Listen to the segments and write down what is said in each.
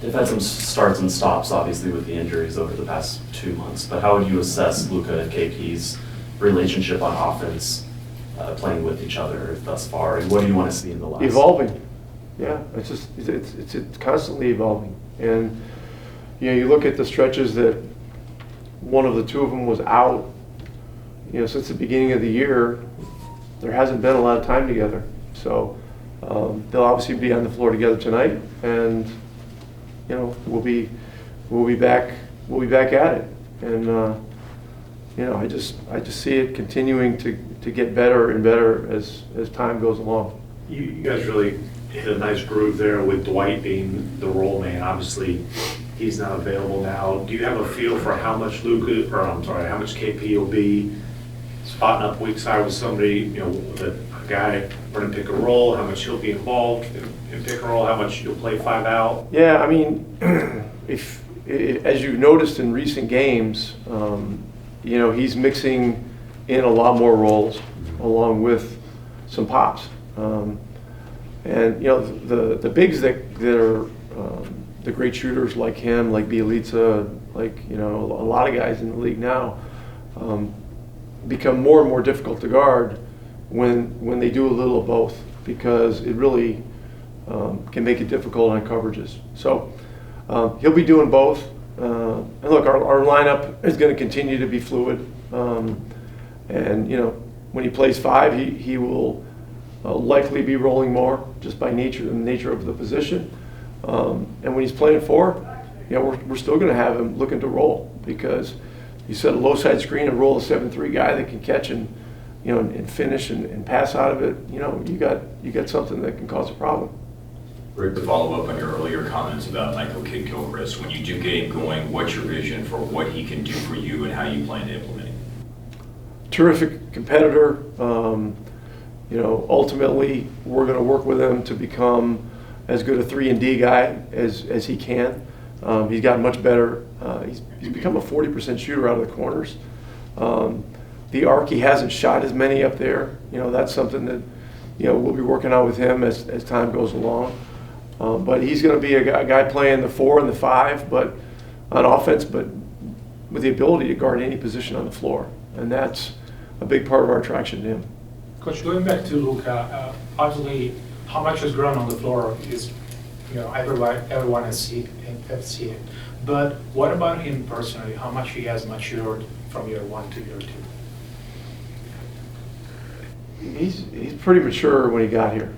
They've had some starts and stops, obviously, with the injuries over the past 2 months, but how would you assess Luka and KP's relationship on offense, playing with each other thus far, and what do you want to see in the last? Evolving. Yeah, it's constantly evolving. And you look at the stretches that one of the two of them was out, since the beginning of the year, there hasn't been a lot of time together. So they'll obviously be on the floor together tonight, and we'll be back at it. And I just see it continuing to get better and better as time goes along. You guys really hit a nice groove there with Dwight being the role man. Obviously, he's not available now. Do you have a feel for how much how much KP will be spotting up weak side with somebody, a guy running pick and roll, how much he'll be involved in pick and roll, how much you'll play 5 out? Yeah, I mean, if as you've noticed in recent games, he's mixing in a lot more roles along with some pops. And the bigs that are the great shooters like him, like Bjelica, like a lot of guys in the league now, become more and more difficult to guard when they do a little of both, because it really can make it difficult on coverages. So he'll be doing both. And look, our lineup is going to continue to be fluid. And when he plays 5, he will likely be rolling more just by the nature of the position. And when he's playing 4, we're still going to have him looking to roll, because you set a low side screen and roll a 7-3 guy that can catch and finish and pass out of it. You got something that can cause a problem. Rick, to follow up on your earlier comments about Michael Kidd-Gilchrist, when you do get him going, what's your vision for what he can do for you and how you plan to implement it? Terrific competitor. Ultimately, we're going to work with him to become as good a 3-and-D guy as he can. He's gotten much better. He's become a 40% shooter out of the corners. The arc, he hasn't shot as many up there. That's something that we'll be working on with him as time goes along. But he's going to be a guy playing the 4 and the 5, but on offense, but with the ability to guard any position on the floor, and that's a big part of our attraction to him. Coach, going back to Luka, obviously, how much has grown on the floor is, everyone has seen it. But what about him personally? How much he has matured from year 1 to year 2? He's pretty mature when he got here.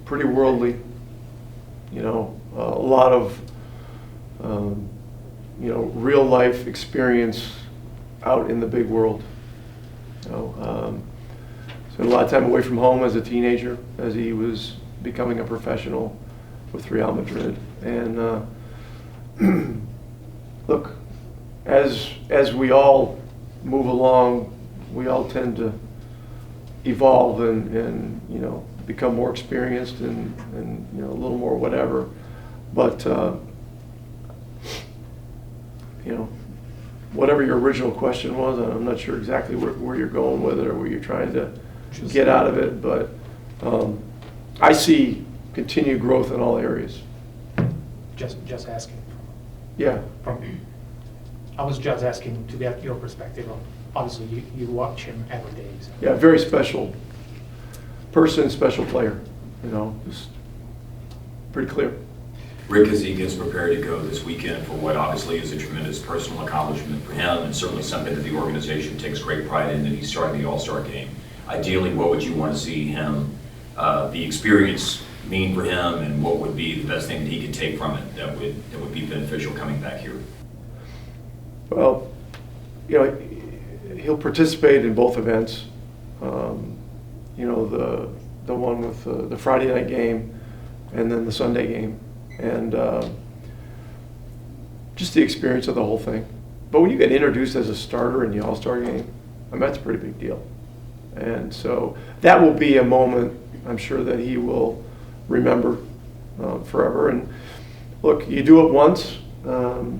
Pretty worldly. A lot of real life experience out in the big world. Spent a lot of time away from home as a teenager, as he was becoming a professional with Real Madrid. And look, as we all move along, we all tend to evolve and become more experienced and a little more whatever. But whatever your original question was, I'm not sure exactly where you're going with it or where you're trying to get out of it, but I see continued growth in all areas. Just asking. Yeah. I was just asking to get your perspective on. Obviously, you watch him every day. So. Yeah, very special person, special player. Just pretty clear. Rick, as he gets prepared to go this weekend for what obviously is a tremendous personal accomplishment for him, and certainly something that the organization takes great pride in, that he's starting the All-Star game. Ideally, what would you want to see him, the experience mean for him, and what would be the best thing that he could take from it that would be beneficial coming back here? Well, he'll participate in both events. The one with the Friday night game and then the Sunday game. And just the experience of the whole thing. But when you get introduced as a starter in the All-Star game, that's a pretty big deal. And so that will be a moment, I'm sure, that he will remember forever. And look, you do it once, the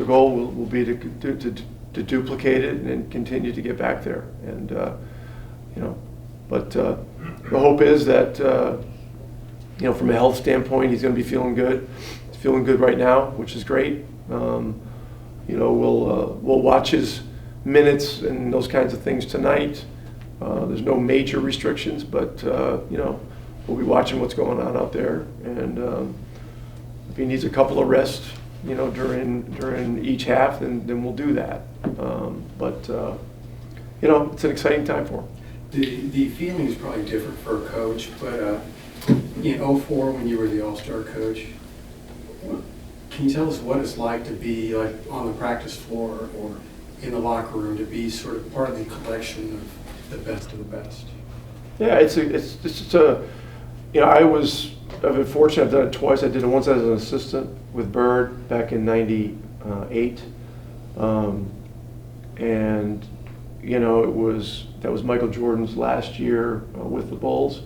goal will be to duplicate it and continue to get back there. And, but the hope is that from a health standpoint, he's going to be feeling good. He's feeling good right now, which is great. We'll watch his minutes and those kinds of things tonight. There's no major restrictions, but we'll be watching what's going on out there. And if he needs a couple of rests, during each half, then we'll do that. But it's an exciting time for him. The feeling is probably different for a coach, but in '04 when you were the All-Star coach, can you tell us what it's like to be like on the practice floor or in the locker room, to be sort of part of the collection of the best of the best? Yeah, I've been fortunate. I've done it twice. I did it once as an assistant with Bird back in '98, and that was Michael Jordan's last year with the Bulls.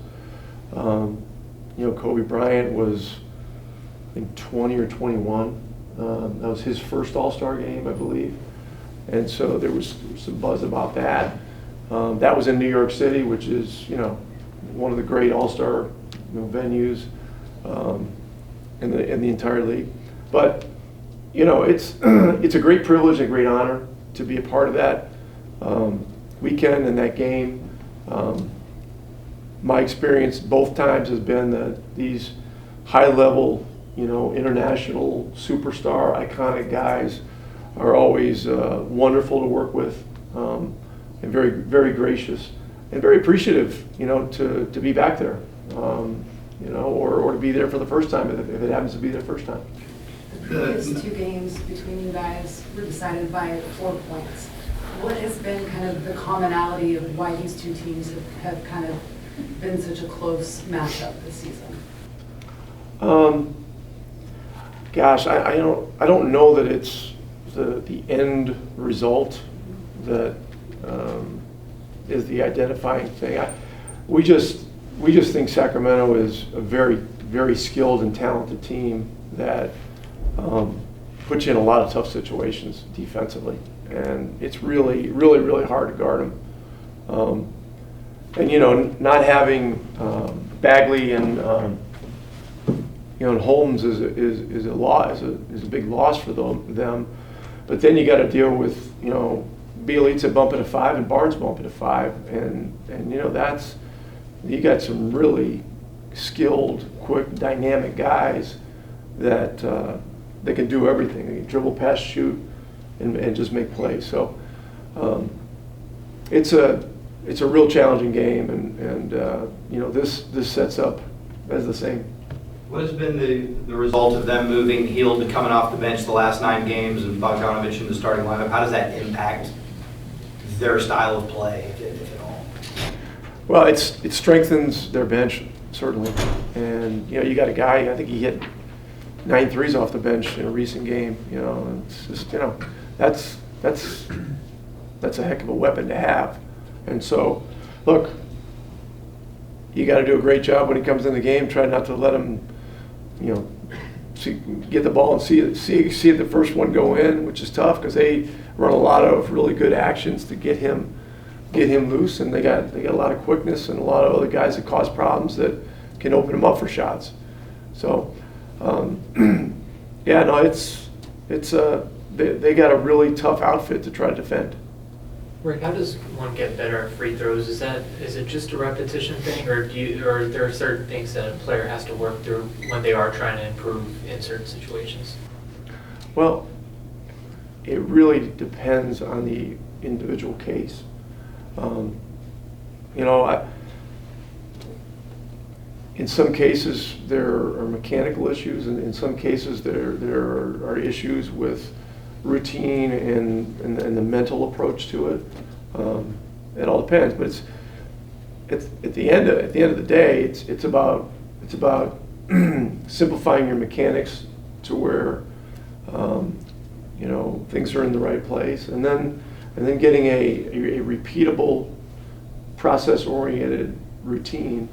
Kobe Bryant was, I think, 20 or 21. That was his first All-Star game, I believe, and so there was some buzz about that. That was in New York City, which is one of the great All-Star venues in the entire league. But it's a great privilege and a great honor to be a part of that weekend and that game. My experience both times has been that these high-level, international superstar, iconic guys are always wonderful to work with, and very, very gracious and very appreciative, to be back there, or to be there for the first time if it happens to be their first time. The previous two games between you guys were decided by 4 points. What has been kind of the commonality of why these two teams have kind of been such a close matchup this season? Gosh, I don't know that it's the end result that is the identifying thing. We just think Sacramento is a very, very skilled and talented team that puts you in a lot of tough situations defensively, and it's really, really, really hard to guard them. And not having Bagley and and Holmes is a big loss for them. But then you got to deal with Bjelica bumping to 5 and Barnes bumping to 5, and that's, you got some really skilled, quick, dynamic guys that they can do everything. They can dribble, pass, shoot, and just make plays. So it's a real challenging game, and this sets up as the same. What has been the result of them moving Hield to coming off the bench the last 9 games and Bogdanovic in the starting lineup? How does that impact their style of play, if at all? Well, it strengthens their bench, certainly. And you got a guy, I think he hit 9 threes off the bench in a recent game. It's just that's a heck of a weapon to have. And so, look, you got to do a great job when he comes in the game. Try not to let him, get the ball and see the first one go in, which is tough because they run a lot of really good actions to get him loose, and they got a lot of quickness and a lot of other guys that cause problems that can open him up for shots. So, they got a really tough outfit to try to defend. Rick, how does one get better at free throws? Is it just a repetition thing, or are there certain things that a player has to work through when they are trying to improve in certain situations? Well, it really depends on the individual case. In some cases there are mechanical issues, and in some cases there are issues with routine and the mental approach to it. It all depends, but it's at the end of the day, it's about simplifying your mechanics to where things are in the right place, and then getting a repeatable, process-oriented routine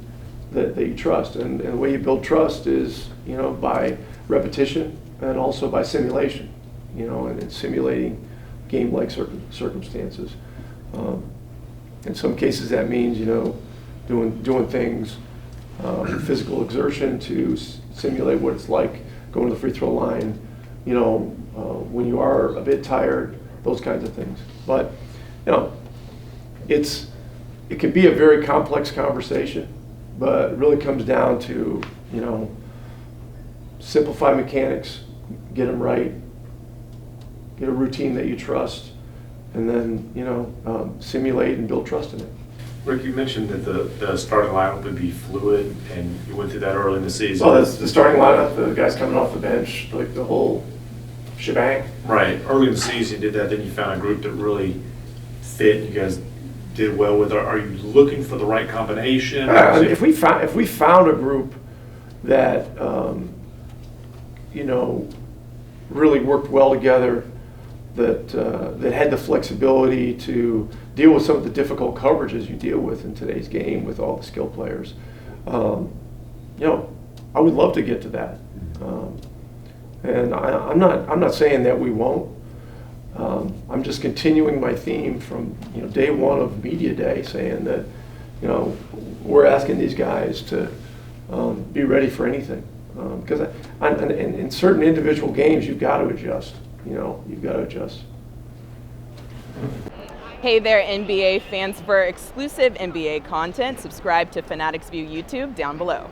that you trust. And the way you build trust is by repetition and also by simulation. And simulating game-like circumstances. In some cases, that means doing things physical exertion to simulate what it's like going to the free throw line, you know, when you are a bit tired, those kinds of things. But, you know, it can be a very complex conversation, but it really comes down to, you know, simplify mechanics, get them right, get a routine that you trust, and then, you know, simulate and build trust in it. Rick, you mentioned that the starting lineup would be fluid, and you went through that early in the season. Well, that's the starting lineup, the guys coming off the bench, like the whole shebang. Right. Early in the season, you did that, then you found a group that really fit, you guys did well with. Are you looking for the right combination? If we found a group that, you know, really worked well together, that had the flexibility to deal with some of the difficult coverages you deal with in today's game with all the skill players, you know, I would love to get to that. And I'm not saying that we won't. I'm just continuing my theme from, you know, day one of media day, saying that, you know, we're asking these guys to be ready for anything, because in certain individual games you've got to adjust. You know, you've got to adjust. Hey there, NBA fans. For exclusive NBA content, subscribe to Fanatics View YouTube down below.